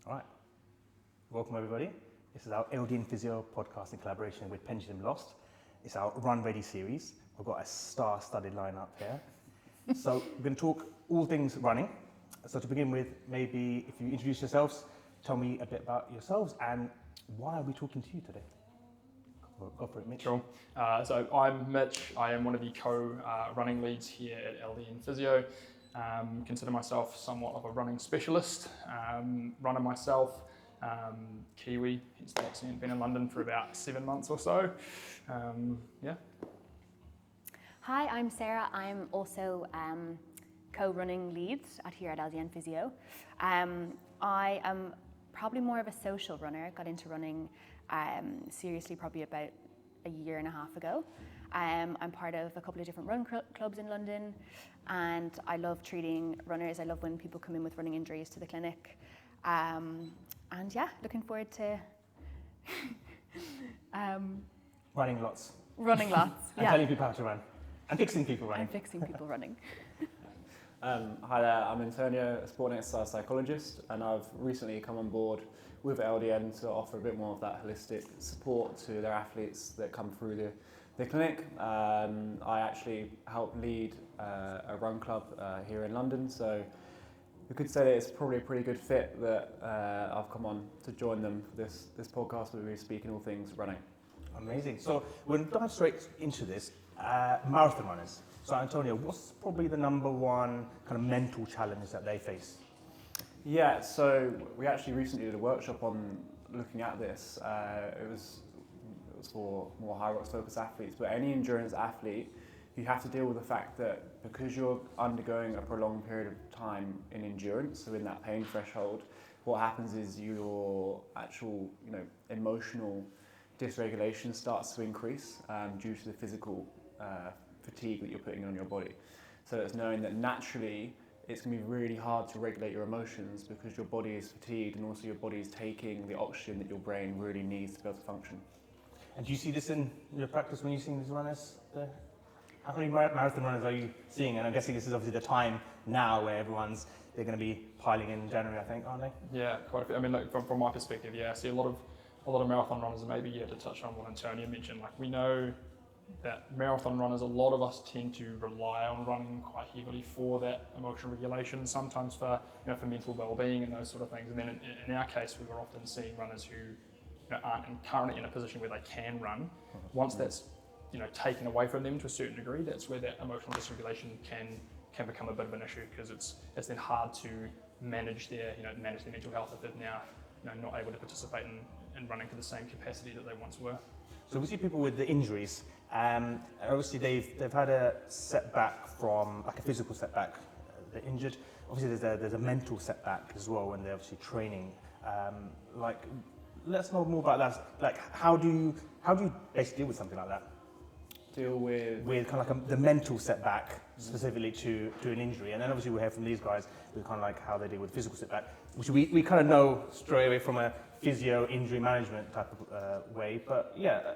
All right. Welcome, everybody. This is our LDN Physio podcast in collaboration with PendulumLost. It's our Run Ready series. We've got a star-studded lineup here. So we're going to talk all things running. So to begin with, maybe if you introduce yourselves, tell me a bit about yourselves and why are we talking to you today? Go for it, Mitch. Cool. So I'm Mitch. I am one of the co-running leads here at LDN Physio. Consider myself somewhat of a running specialist. Runner myself, Kiwi, hence the accent. Been in London for about 7 months or so. Hi, I'm Sarah. I'm also co-running leads here at LDN Physio. I am probably more of a social runner. Got into running seriously probably about a year and a half ago. I'm part of a couple of different run clubs in London, and I love treating runners. I love when people come in with running injuries to the clinic. And yeah, looking forward to Running lots. running lots. And telling people how to run. And fixing people running. And fixing people running. Hi there, I'm Antonio, a sport and exercise psychologist, and I've recently come on board with LDN to offer a bit more of that holistic support to their athletes that come through the clinic. I actually help lead a run club here in London, so we could say that it's probably a pretty good fit that I've come on to join them for this podcast where we're speaking all things running. Amazing. So we'll dive straight into this. Marathon runners. So Antonio, what's probably the number one kind of mental challenge that they face? Yeah, so we actually recently did a workshop on looking at this. It was for more high rocks focused athletes, but any endurance athlete, you have to deal with the fact that because you're undergoing a prolonged period of time in endurance, so in that pain threshold, what happens is your actual, emotional dysregulation starts to increase due to the physical fatigue that you're putting on your body. So it's knowing that naturally it's going to be really hard to regulate your emotions because your body is fatigued and also your body is taking the oxygen that your brain really needs to be able to function. And do you see this in your practice when you're seeing these runners? How many marathon runners are you seeing? And I'm guessing this is obviously the time now where they're going to be piling in January, I think, aren't they? Yeah, quite a few. I mean, look, from my perspective, I see a lot of marathon runners, and maybe to touch on what Antonio mentioned, we know that marathon runners, a lot of us tend to rely on running quite heavily for that emotional regulation, sometimes for mental well-being and those sort of things. And then in our case, we were often seeing runners who aren't currently in a position where they can run. Once that's taken away from them to a certain degree, that's where that emotional dysregulation can become a bit of an issue, because it's then hard to manage their mental health if they're now not able to participate in running to the same capacity that they once were. So we see people with the injuries, and obviously they've had a setback from a physical setback. They're injured. Obviously there's a mental setback as well when they're obviously training. Let's know more about that. How do you basically deal with something like that? Deal with kind of the mental setback specifically to an injury, and then obviously we hear from these guys with kind of how they deal with physical setback, which we kind of know straight away from a physio injury management type of way. But yeah,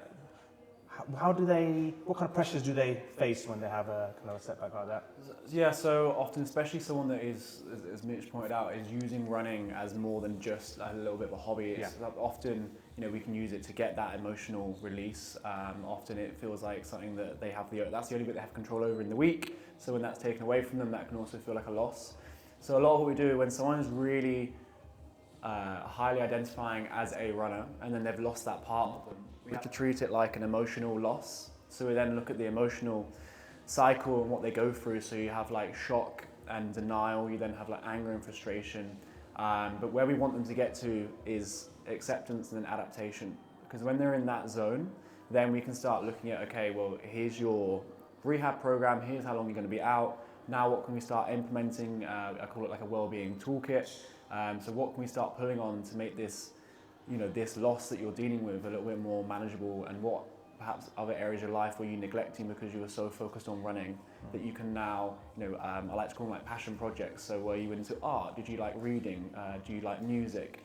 what kind of pressures do they face when they have a kind of a setback like that? Yeah, so often, especially someone that is, as Mitch pointed out, is using running as more than just a little bit of a hobby. It's often, we can use it to get that emotional release. Often it feels like something that they have that's the only bit they have control over in the week. So when that's taken away from them, that can also feel like a loss. So a lot of what we do when someone is really highly identifying as a runner and then they've lost that part of them, we have to treat it like an emotional loss. So we then look at the emotional cycle and what they go through. So you have shock and denial, you then have anger and frustration. But where we want them to get to is acceptance and then adaptation. Because when they're in that zone, then we can start looking at, okay, well, here's your rehab program, here's how long you're going to be out. Now what can we start implementing? I call it a well-being toolkit. So what can we start pulling on to make this, this loss that you're dealing with a little bit more manageable, and what perhaps other areas of your life were you neglecting because you were so focused on running that you can now, I like to call them passion projects. So were you into art? Did you like reading? Do you like music?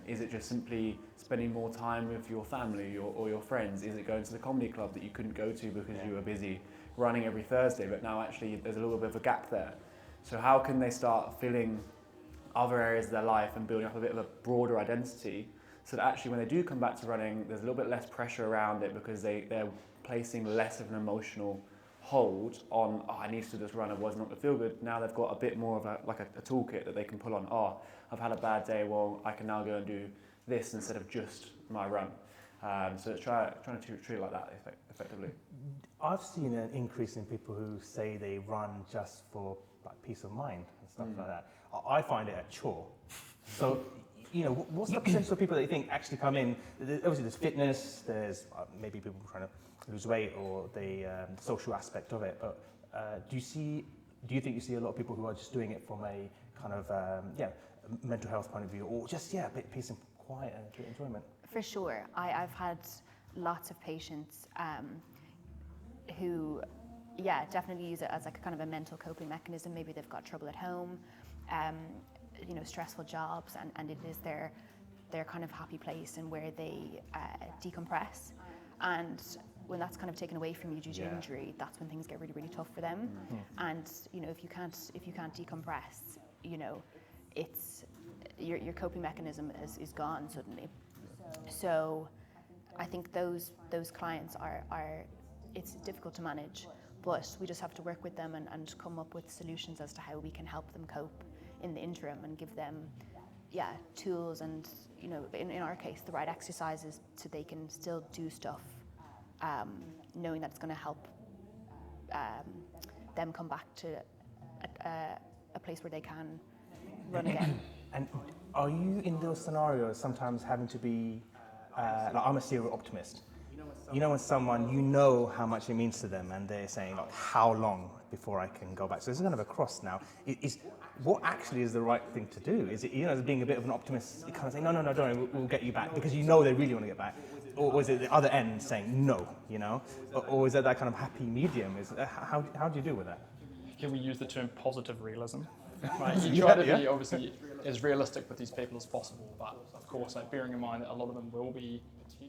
Is it just simply spending more time with your family or your friends? Is it going to the comedy club that you couldn't go to because you were busy running every Thursday, but now actually there's a little bit of a gap there? So how can they start filling other areas of their life and building up a bit of a broader identity, so that actually when they do come back to running, there's a little bit less pressure around it, because they're placing less of an emotional hold on, I need to do this run, otherwise I'm not going to feel good. Now they've got a bit more of a toolkit that they can pull on. I've had a bad day, well, I can now go and do this instead of just my run. So it's trying to treat it like that effectively. I've seen an increase in people who say they run just for like peace of mind and stuff like that. I find it a chore. So, what's the percentage of people that you think actually come in? Obviously, there's fitness, there's maybe people trying to lose weight, or the social aspect of it. But do you think you see a lot of people who are just doing it from a kind of mental health point of view, or just a bit peace and quiet and enjoyment? For sure. I've had lots of patients who, definitely use it as like a kind of a mental coping mechanism. Maybe they've got trouble at home, stressful jobs, and it is their kind of happy place and where they decompress. And when that's kind of taken away from you due to injury, that's when things get really, really tough for them. And if you can't decompress, it's your coping mechanism is gone suddenly. So I think those clients are it's difficult to manage, but we just have to work with them and come up with solutions as to how we can help them cope in the interim, and give them tools and in our case the right exercises so they can still do stuff, knowing that it's going to help them come back to a place where they can run again. And are you in those scenarios sometimes having to be, I'm a serial optimist. When someone, how much it means to them, and they're saying, like, how long before I can go back? So it's kind of a cross now. What actually is the right thing to do? Is it, as being a bit of an optimist, you kind of say, no, don't worry, we'll get you back, because they really want to get back? Or is it the other end saying no, Or is it that kind of happy medium? How do you deal with that? Can we use the term positive realism? You try to be obviously as realistic with these people as possible, but of course, bearing in mind that a lot of them will be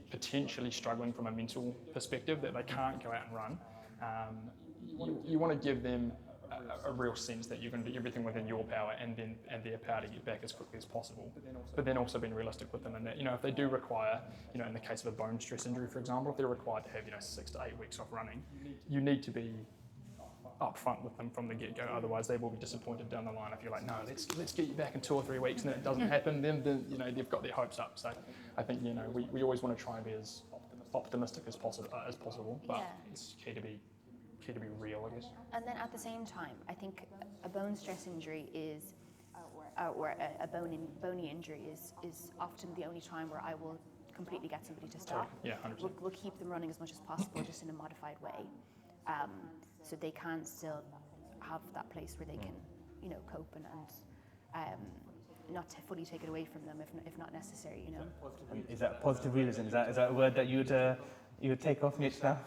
potentially struggling from a mental perspective, that they can't go out and run. You want to give them a real sense that you're going to do everything within your power and their power to get back as quickly as possible. But then also being realistic with them, and that if they do require, in the case of a bone stress injury, for example, if they're required to have 6 to 8 weeks off running, you need to be upfront with them from the get-go. Otherwise, they will be disappointed down the line if you're like, no, let's get you back in 2 or 3 weeks, and then it doesn't happen. Then they've got their hopes up. So I think we always want to try and be as optimistic as possible, but it's key to be real, I guess. And then at the same time, I think a bone stress injury is, or a bony injury is often the only time where I will completely get somebody to stop. Yeah, 100%. We'll keep them running as much as possible, just in a modified way, so they can still have that place where they can, cope and not to fully take it away from them if not necessary, Is that positive realism? Is that a word that you would take off, Mitch, now?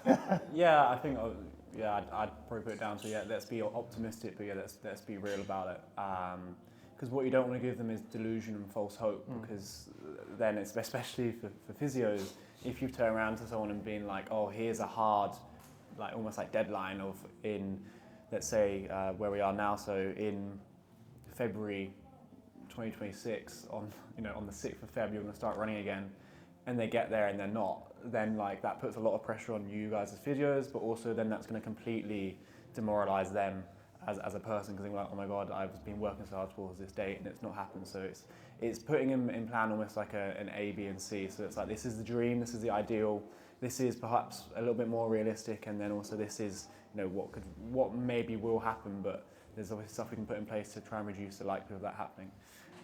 Yeah, I think I'd probably put it down to let's be optimistic, but let's be real about it. Because what you don't want to give them is delusion and false hope, because then it's, especially for physios, if you turn around to someone and being like, oh, here's a hard, almost like deadline of let's say where we are now, so in February 2026, on the 6th of Feb, you're going to start running again, and they get there and they're not, then that puts a lot of pressure on you guys as physios, but also then that's going to completely demoralize them as a person, because they're like, oh my god, I've been working so hard towards this date and it's not happened. So it's putting them in plan almost like an A, B and C. So it's like, this is the dream, this is the ideal, this is perhaps a little bit more realistic, and then also this is what maybe will happen, but there's obviously stuff we can put in place to try and reduce the likelihood of that happening.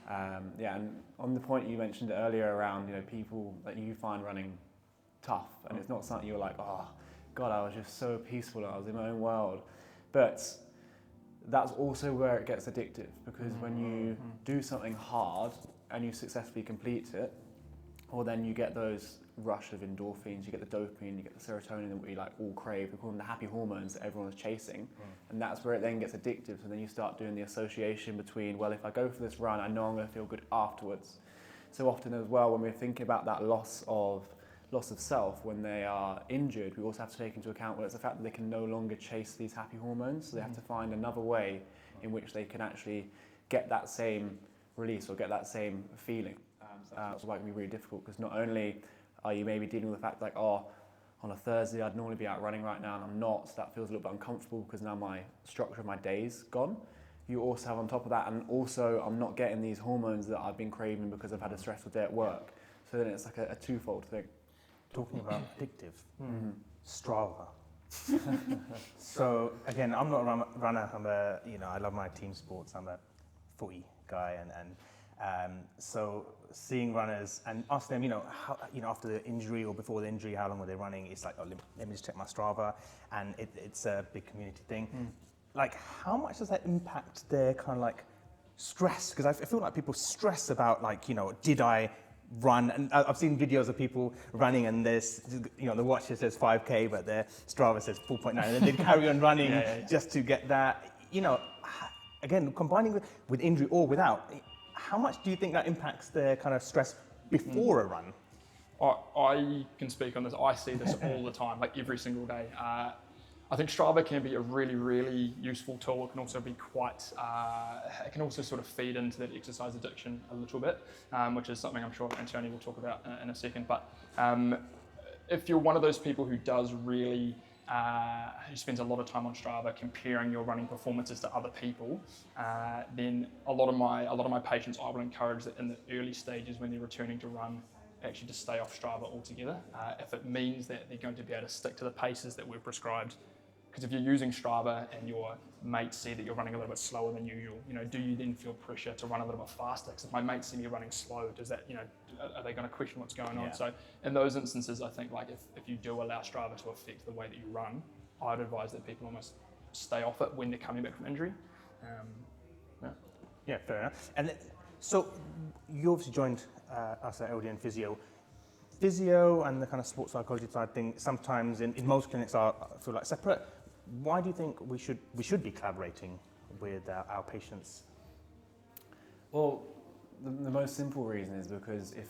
And on the point you mentioned earlier around people that you find running tough, and it's not something you're like, oh god, I was just so peaceful, I was in my own world, but that's also where it gets addictive, because when you do something hard and you successfully complete it, or then you get those rush of endorphins, you get the dopamine, you get the serotonin that we all crave, we call them the happy hormones that everyone is chasing, and that's where it then gets addictive. So then you start doing the association between, well, if I go for this run, I know I'm going to feel good afterwards. So often as well, when we're thinking about that loss of self when they are injured, we also have to take into account, well, it's the fact that they can no longer chase these happy hormones, so they have to find another way in which they can actually get that same release or get that same feeling. So that's why it can be really difficult, because not only are you maybe dealing with the fact like, oh, on a Thursday I'd normally be out running right now and I'm not, so that feels a little bit uncomfortable because now my structure of my day's gone. You also have on top of that, and also I'm not getting these hormones that I've been craving because I've had a stressful day at work. So then it's like a twofold thing. Talking about addictive, Strava. So again, I'm not a runner. I love my team sports. I'm a footy guy, and so seeing runners and ask them, how, after the injury or before the injury, how long were they running? It's like, oh, let me just check my Strava, and it's a big community thing. Like, how much does that impact their kind of like stress? Because I feel like people stress about like, did I run? And I've seen videos of people running and there's, the watch says 5K, but their Strava says 4.9, and then they carry on running just to get that. Again, combining with injury or without, how much do you think that impacts their kind of stress before a run? I can speak on this. I see this all the time, like every single day. I think Strava can be a really, really useful tool. It can also be quite, it can also sort of feed into that exercise addiction a little bit, which is something I'm sure Antonio will talk about in a second. But if you're one of those people who does really, who spends a lot of time on Strava comparing your running performances to other people, then a lot of my patients, I will encourage that in the early stages when they're returning to run, actually to stay off Strava altogether. If it means that they're going to be able to stick to the paces that we're prescribed. Because if you're using Strava and your mates see that you're running a little bit slower than usual, do you then feel pressure to run a little bit faster? Because if my mates see me running slow, does that, are they going to question what's going on? So in those instances, I think like if you do allow Strava to affect the way that you run, I'd advise that people almost stay off it when they're coming back from injury. Yeah, fair enough. And so you obviously joined us at LDN Physio. Physio and the kind of sports psychology side thing sometimes in most clinics feel like separate. Why do you think we should be collaborating with our patients? Well, the most simple reason is because if,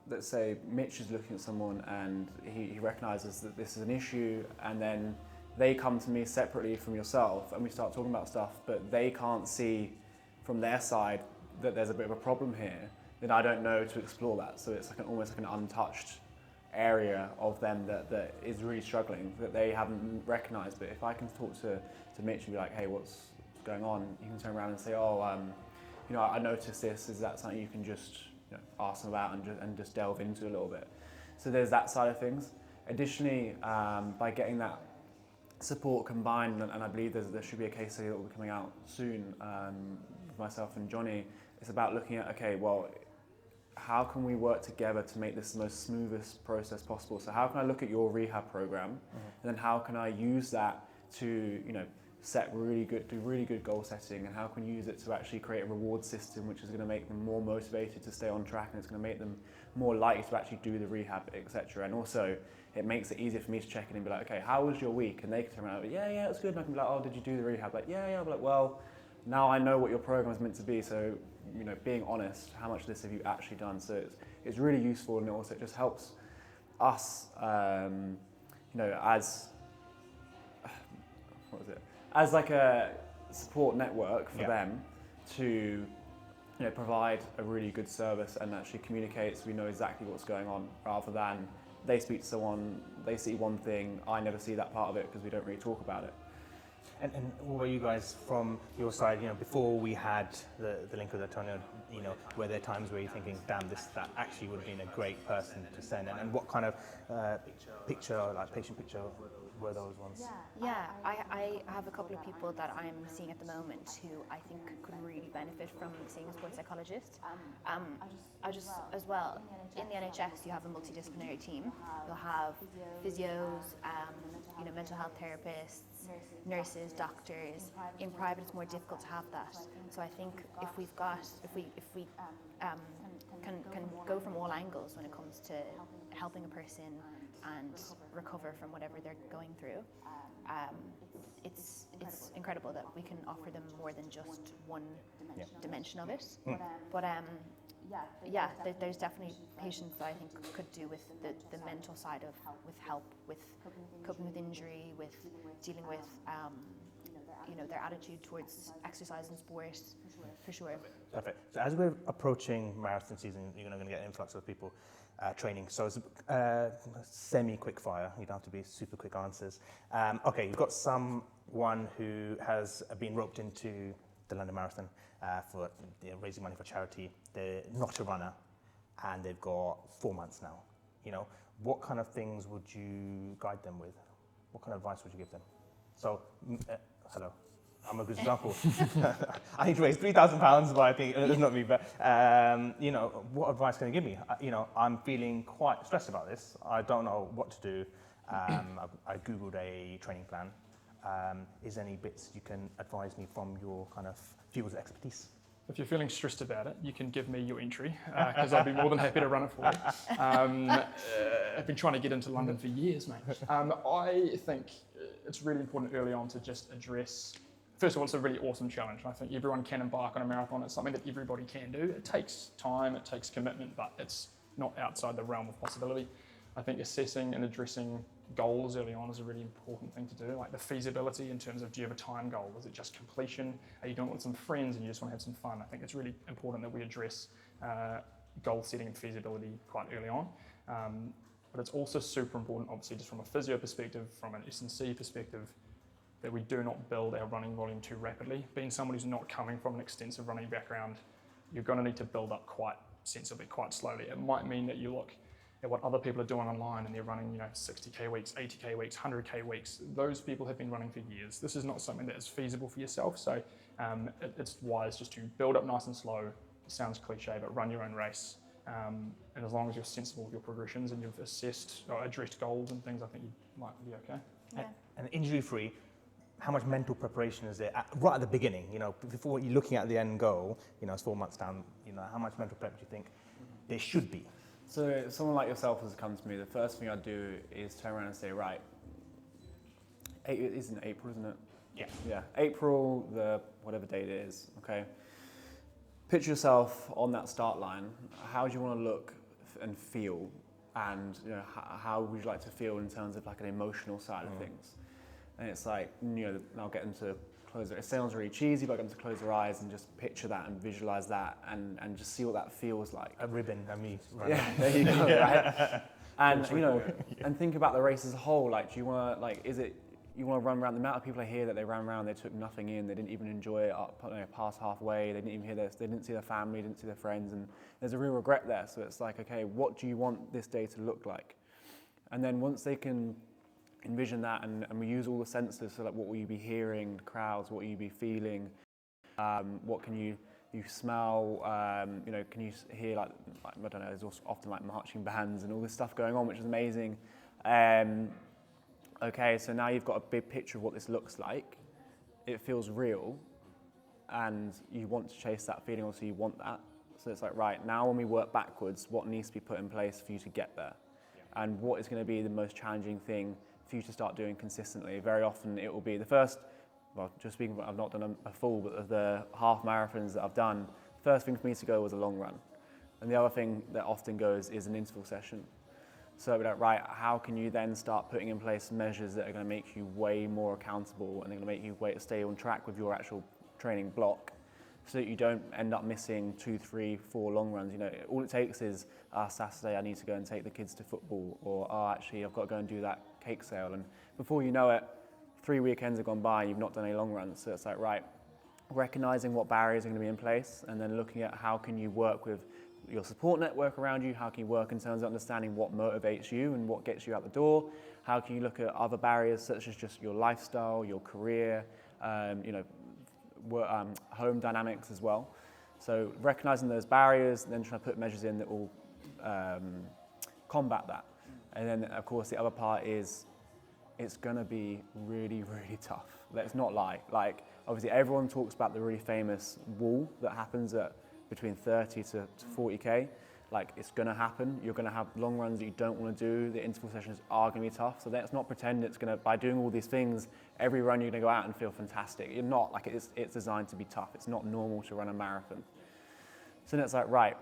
let's say, Mitch is looking at someone and he recognises that this is an issue, and then they come to me separately from yourself and we start talking about stuff, but they can't see from their side that there's a bit of a problem here, then I don't know to explore that. So it's like almost like an untouched area of them that is really struggling, that they haven't recognised. But if I can talk to Mitch and be like, hey, what's going on? You can turn around and say, oh, I noticed this. Is that something you can just ask them about and just delve into a little bit? So there's that side of things. Additionally, by getting that support combined, and I believe there should be a case study that will be coming out soon with myself and Johnny, it's about looking at, okay, well, how can we work together to make this the most smoothest process possible? So how can I look at your rehab program, and then how can I use that to, do really good goal setting, and how can we use it to actually create a reward system which is going to make them more motivated to stay on track, and it's going to make them more likely to actually do the rehab, etc. And also, it makes it easier for me to check in and be like, okay, how was your week? And they can turn around and be, yeah, it was good. And I can be like, oh, did you do the rehab? Like, yeah. I'm like, well, now I know what your program is meant to be, so being honest, how much of this have you actually done? So it's really useful, and also it just helps us, as like a support network for them to provide a really good service and actually communicate, so we know exactly what's going on, rather than they speak to someone, they see one thing, I never see that part of it because we don't really talk about it. And what were you guys from your side, before we had the link with Antonio, were there times where you're thinking, damn, that actually would have been a great person to send? And what kind of patient picture were those ones? Yeah, I have a couple of people that I'm seeing at the moment who I think could really benefit from seeing a sports psychologist. I just, as well, in the NHS you have a multidisciplinary team. You'll have physios, mental health therapists, nurses, doctors. In private it's more difficult to have that. So I think if we can go from all angles when it comes to helping a person and recover from whatever they're going through, it's incredible that we can offer them more than just one dimension of it. But there's definitely patients that I think could do with the mental side with help with coping with injury, with dealing with their attitude towards exercise and sport, for sure. Perfect. So as we're approaching marathon season, you're going to get an influx of people training. So it's semi-quick fire. You don't have to be super quick answers. Okay, you've got someone who has been roped into the London Marathon for raising money for charity. They're not a runner, and they've got 4 months now. What kind of things would you guide them with? What kind of advice would you give them? So, hello. I'm a good example. I need to raise £3,000, but I think it's not me. But what advice can you give me? I'm feeling quite stressed about this. I don't know what to do. I googled a training plan. Is there any bits you can advise me from your kind of field of expertise? If you're feeling stressed about it, you can give me your entry because I'll be more than happy to run it for you. I've been trying to get into London for years, mate. I think it's really important early on to just address. First of all, it's a really awesome challenge. I think everyone can embark on a marathon. It's something that everybody can do. It takes time, it takes commitment, but it's not outside the realm of possibility. I think assessing and addressing goals early on is a really important thing to do. Like the feasibility in terms of, do you have a time goal? Is it just completion? Are you doing it with some friends and you just want to have some fun? I think it's really important that we address goal setting and feasibility quite early on. But it's also super important, obviously, just from a physio perspective, from an S&C perspective, that we do not build our running volume too rapidly. Being someone who's not coming from an extensive running background, you're going to need to build up quite sensibly, quite slowly. It might mean that you look at what other people are doing online and they're running 60k weeks, 80k weeks, 100k weeks. Those people have been running for years. This is not something that is feasible for yourself. So it's wise just to build up nice and slow. It sounds cliche, but run your own race. And as long as you're sensible with your progressions and you've assessed or addressed goals and things, I think you might be okay. Yeah. And injury-free, how much mental preparation is there right at the beginning? Before you're looking at the end goal, it's 4 months down. How much mental prep do you think there should be? So someone like yourself has come to me, the first thing I'd do is turn around and say, right, it is in April, isn't it? Yeah. Yeah, April, whatever date it is, okay? Picture yourself on that start line. How do you want to look and feel? And how would you like to feel in terms of like an emotional side of things? And it's like, I'll get them to close their, it sounds really cheesy, but get them to close their eyes and just picture that and visualize that and just see what that feels like. A ribbon and me running. Yeah, there you go, right? And, and think about the race as a whole. Like, do you want to, you want to run around? The amount of people I hear that they ran around, they took nothing in, they didn't even enjoy it up past halfway, they didn't even hear this, they didn't see their family, didn't see their friends, and there's a real regret there. So it's like, okay, what do you want this day to look like? And then once they can envision that, and we use all the senses, so like what will you be hearing, the crowds, what will you be feeling, what can you smell, can you hear like I don't know, there's also often like marching bands and all this stuff going on, which is amazing. Okay, so now you've got a big picture of what this looks like. It feels real, and you want to chase that feeling, also you want that. So it's like, right, now when we work backwards, what needs to be put in place for you to get there? And what is going to be the most challenging thing for you to start doing consistently? Very often it will be the first, just speaking, I've not done a full, but of the half marathons that I've done, the first thing for me to go was a long run. And the other thing that often goes is an interval session. So we're like, right, how can you then start putting in place measures that are going to make you way more accountable and they're going to make you stay on track with your actual training block, so that you don't end up missing 2, 3, 4 long runs. All it takes is, Saturday I need to go and take the kids to football, or actually I've got to go and do that cake sale. And before you know it, 3 weekends have gone by and you've not done any long runs. So it's like, right, recognizing what barriers are going to be in place, and then looking at how can you work with your support network around you, how can you work in terms of understanding what motivates you and what gets you out the door, how can you look at other barriers such as just your lifestyle, your career, home dynamics as well. So recognizing those barriers, and then trying to put measures in that will combat that. And then of course the other part is it's going to be really, really tough. Let's not lie. Like, obviously everyone talks about the really famous wall that happens at between 30 to 40k. Like, it's going to happen. You're going to have long runs that you don't want to do. The interval sessions are going to be tough. So let's not pretend it's going to, by doing all these things, every run you're going to go out and feel fantastic. You're not. Like, it's designed to be tough. It's not normal to run a marathon. So then it's like, right,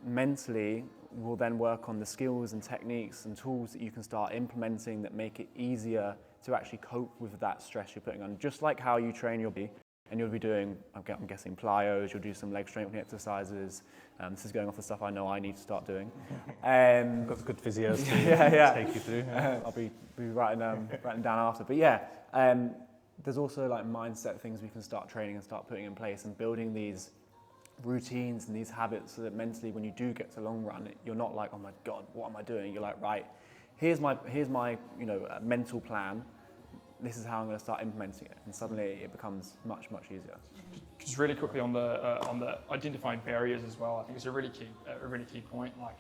mentally, we'll then work on the skills and techniques and tools that you can start implementing that make it easier to actually cope with that stress you're putting on. Just like how you train your body, and you'll be doing, I'm guessing, plyos, you'll do some leg strengthening exercises. This is going off the stuff I know I need to start doing. Got some good physios to take you through. I'll be writing down after. But yeah, there's also like mindset things we can start training and start putting in place and building these routines and these habits so that mentally when you do get to long run, you're not like, oh my God, what am I doing? You're like, right, here's my mental plan. This is how I'm going to start implementing it, and suddenly it becomes much easier. Just really quickly on the identifying barriers as well. I think it's a really key point. Like,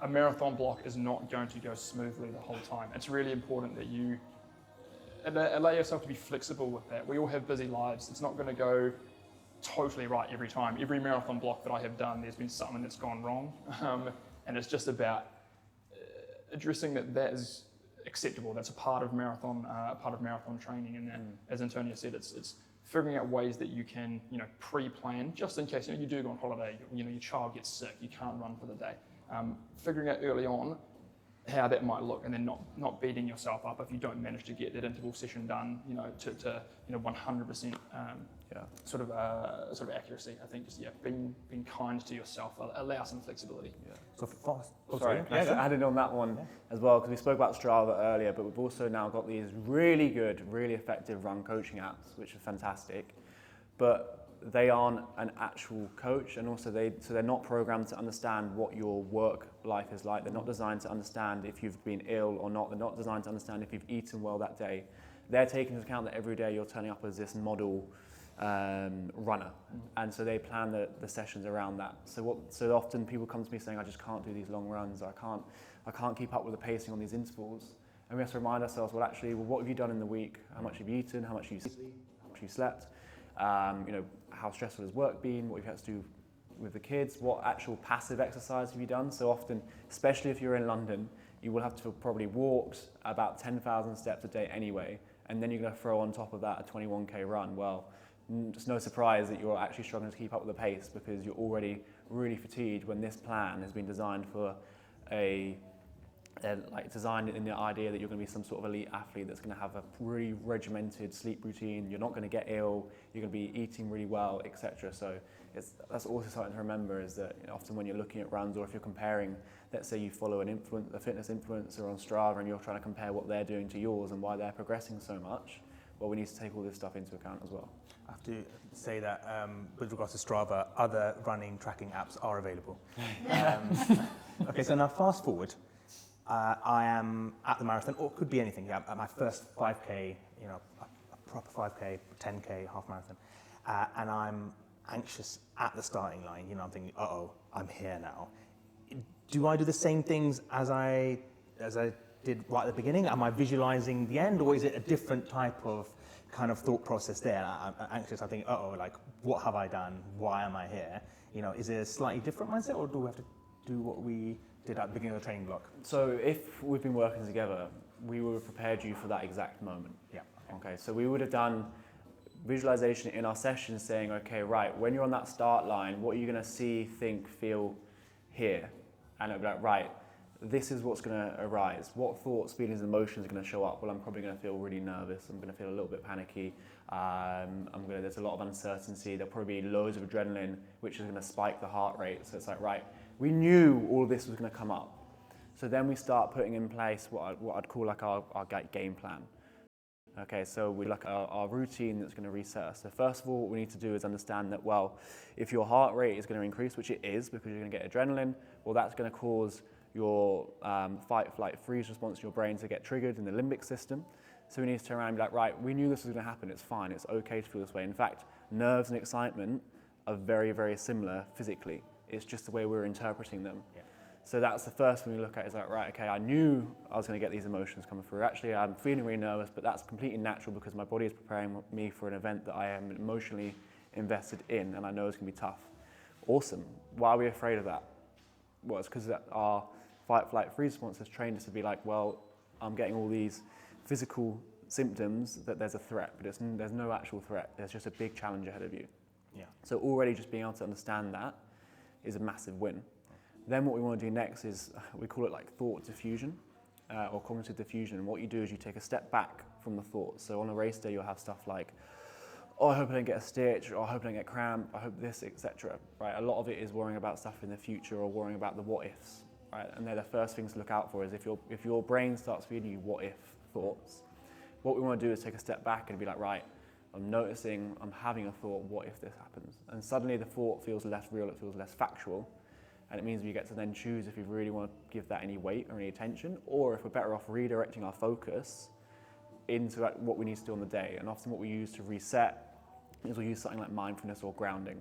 a marathon block is not going to go smoothly the whole time. It's really important that you allow yourself to be flexible with that. We all have busy lives. It's not going to go totally right every time. Every marathon block that I have done, there's been something that's gone wrong, and it's just about addressing that is acceptable. That's a part of marathon training, and that, as Antonia said, it's figuring out ways that you can pre-plan just in case you do go on holiday. Your child gets sick, you can't run for the day. Figuring out early on how that might look, and then not beating yourself up if you don't manage to get that interval session done. To 100%. Sort of accuracy. I think just being kind to yourself, allow some flexibility. Yeah. So fast. Added on that one as well, because we spoke about Strava earlier, but we've also now got these really good, really effective run coaching apps, which are fantastic, but they aren't an actual coach, and also they're not programmed to understand what your work life is like. They're not designed to understand if you've been ill or not. They're not designed to understand if you've eaten well that day. They're taking into account that every day you're turning up as this model runner, and so they plan the sessions around that. So often people come to me saying, I just can't do these long runs, I can't keep up with the pacing on these intervals, and we have to remind ourselves, well, what have you done in the week? How much have you eaten? How much have you slept? How stressful has work been? What have you had to do with the kids? What actual passive exercise have you done? So often, especially if you're in London, you will have to have probably walked about 10,000 steps a day anyway, and then you're going to throw on top of that a 21k run. Well, it's no surprise that you're actually struggling to keep up with the pace, because you're already really fatigued when this plan has been designed for designed in the idea that you're going to be some sort of elite athlete that's going to have a really regimented sleep routine. You're not going to get ill. You're going to be eating really well, etc. So that's also something to remember, is that often when you're looking at runs, or if you're comparing, let's say you follow a fitness influencer on Strava and you're trying to compare what they're doing to yours and why they're progressing so much, well, we need to take all this stuff into account as well. I have to say that with regards to Strava, other running tracking apps are available. Okay, so now fast forward. I am at the marathon, or it could be anything. At my first 5K, a proper 5K, 10K, half marathon, and I'm anxious at the starting line. I'm thinking, I'm here now. Do I do the same things as I did right at the beginning? Am I visualizing the end, or is it a different type of kind of thought process there? I'm anxious. I think, what have I done? Why am I here? Is it a slightly different mindset, or do we have to do what we did at the beginning of the training block? So if we've been working together, we would have prepared you for that exact moment. Yeah. Okay, so we would have done visualization in our session saying, okay, right, when you're on that start line, what are you going to see, think, feel here? And it'll be like, right, this is what's going to arise. What thoughts, feelings, and emotions are going to show up? Well, I'm probably going to feel really nervous. I'm going to feel a little bit panicky. There's a lot of uncertainty. There'll probably be loads of adrenaline, which is going to spike the heart rate. So it's like, right, we knew all of this was going to come up. So then we start putting in place what I'd call like our game plan. Okay, so we look at our routine that's going to reset us. So first of all, what we need to do is understand that, well, if your heart rate is going to increase, which it is because you're going to get adrenaline, well, that's going to cause your fight, flight, freeze response in your brain to get triggered in the limbic system. So we need to turn around and be like, right, we knew this was going to happen. It's fine. It's okay to feel this way. In fact, nerves and excitement are very, very similar physically. It's just the way we're interpreting them. Yeah. So that's the first thing we look at, is like, right, okay, I knew I was going to get these emotions coming through. Actually, I'm feeling really nervous, but that's completely natural because my body is preparing me for an event that I am emotionally invested in, and I know it's going to be tough. Awesome. Why are we afraid of that? Well, it's because our fight, flight, freeze response has trained us to be like, well, I'm getting all these physical symptoms that there's a threat, but there's no actual threat. There's just a big challenge ahead of you. Yeah. So already just being able to understand that is a massive win. Then what we want to do next is, we call it like thought diffusion or cognitive diffusion. And what you do is you take a step back from the thoughts. So on a race day, you'll have stuff like, oh, I hope I don't get a stitch, or I hope I don't get cramp, I hope this, etc. Right? A lot of it is worrying about stuff in the future or worrying about the what ifs. Right? And they're the first things to look out for. Is if your brain starts feeding you what if thoughts, what we want to do is take a step back and be like, right, I'm noticing, I'm having a thought, what if this happens? And suddenly the thought feels less real, it feels less factual. And it means we get to then choose if we really want to give that any weight or any attention, or if we're better off redirecting our focus into what we need to do on the day. And often what we use to reset is we'll use something like mindfulness or grounding.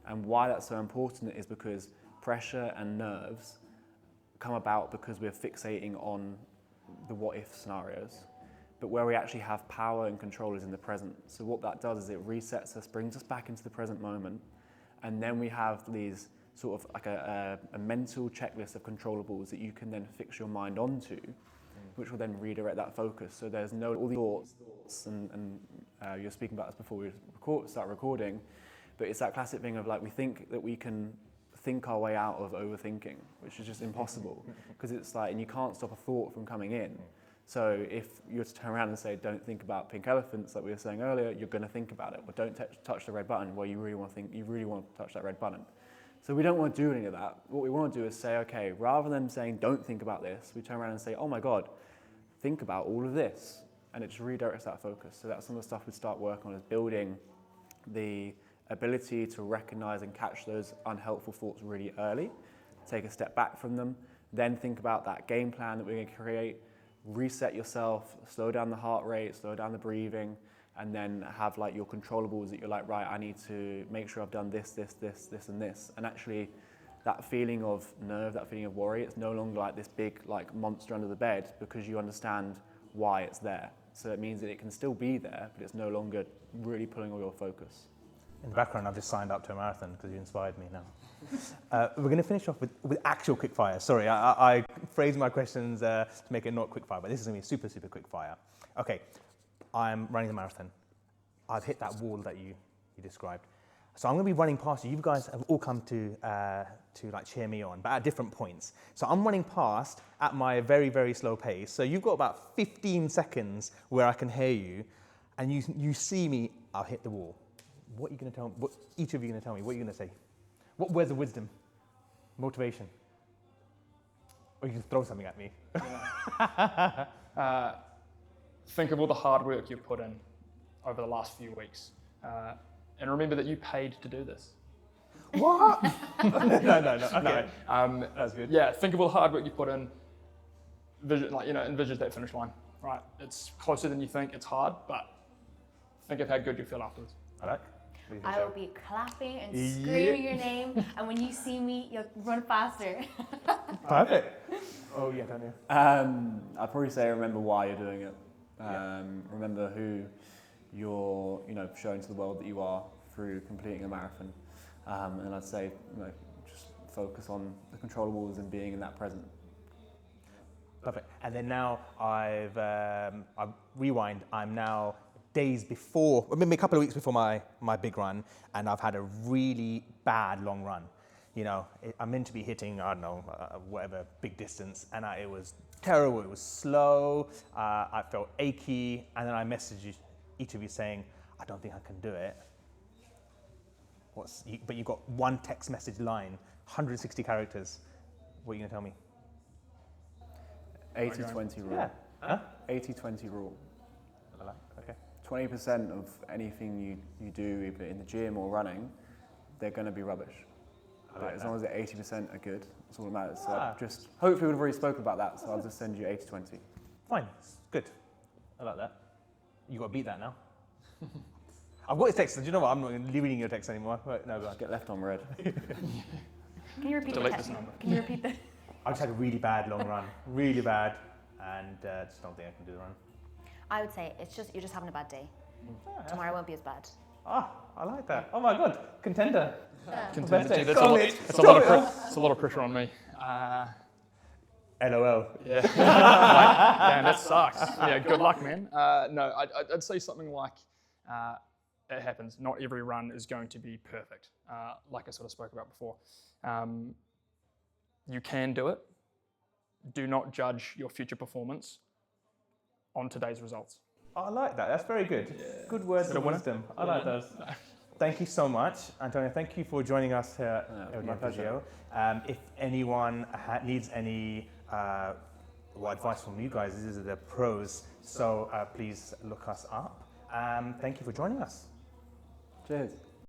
And why that's so important is because pressure and nerves come about because we're fixating on the what if scenarios. But where we actually have power and control is in the present. So what that does is it resets us, brings us back into the present moment, and then we have these sort of like a mental checklist of controllables that you can then fix your mind onto, which will then redirect that focus. So there's no all the thoughts, and you were speaking about this before we start recording, but it's that classic thing of like we think that we can think our way out of overthinking, which is just impossible, because it's like, and you can't stop a thought from coming in. So if you were to turn around and say, don't think about pink elephants, like we were saying earlier, you're going to think about it. Or don't touch the red button, where you really want to touch that red button. So we don't want to do any of that. What we want to do is say, okay, rather than saying, don't think about this, we turn around and say, oh my God, think about all of this. And it just redirects that focus. So that's some of the stuff we start working on, is building the ability to recognize and catch those unhelpful thoughts really early, take a step back from them, then think about that game plan that we're going to create, reset yourself, slow down the heart rate, slow down the breathing, and then have like your controllables that you're like, right, I need to make sure I've done this, and this. And actually that feeling of nerve, that feeling of worry, it's no longer like this big like monster under the bed, because you understand why it's there. So it means that it can still be there, but it's no longer really pulling all your focus. In the background, I've just signed up to a marathon because you inspired me now. We're going to finish off with actual quick fire. Sorry, I phrased my questions to make it not quick fire, but this is going to be super, super quick fire. Okay, I'm running the marathon. I've hit that wall that you described. So I'm going to be running past you. You guys have all come to like cheer me on, but at different points. So I'm running past at my very, very slow pace. So you've got about 15 seconds where I can hear you, and you see me, I'll hit the wall. What are you going to tell me? What each of you are going to tell me? What are you going to say? What words of wisdom? Motivation? Or you can throw something at me. Think of all the hard work you've put in over the last few weeks. And remember that you paid to do this. What? No. Okay. No. That's good. Yeah, think of all the hard work you put in. Envision that finish line. Right, it's closer than you think. It's hard, but think of how good you feel afterwards. I like. I will be clapping and screaming your name, and when you see me, you'll run faster. Perfect. Oh yeah, don't you? I'd probably say remember why you're doing it. Remember who you're, showing to the world that you are through completing a marathon. And I'd say, just focus on the controllables and being in that present. Perfect. And then now I've rewind. I'm now days before, maybe a couple of weeks before my big run, and I've had a really bad long run. I'm meant to be hitting, I don't know, whatever big distance, and it was terrible. It was slow. I felt achy, and then I messaged each of you saying, I don't think I can do it. But you've got one text message line, 160 characters. What are you going to tell me? 80-20 rule. Yeah. Huh? 80-20 rule. Okay. 20% of anything you do, either in the gym or running, they're going to be rubbish. But as long as the 80% are good, that's all that matters. So just hopefully we've already spoken about that, so I'll just send you 80-20. Fine, good. I like that. You got to beat that now. I've got his text. Do you know what? I'm not reading your text anymore. Right, no, go on. Get left on red. Can you repeat Delete this number. Can you repeat that? I just had a really bad long run, really bad, and just don't think I can do the run. I would say you're just having a bad day. Tomorrow won't be as bad. I like that. Oh my God, contender. Contender. Birthday. It's a lot of pressure on me. LOL. Yeah. Damn, that sucks. Yeah, good luck, man. No, I'd say something like, it happens. Not every run is going to be perfect. Like I sort of spoke about before. You can do it. Do not judge your future performance on today's results. I like that. That's very good. Good words of wisdom. I like those. Thank you so much, Antonio. Thank you for joining us here at LDN Physio. If anyone needs any advice from you guys, these are the pros. So please look us up. Thank you for joining us. Cheers.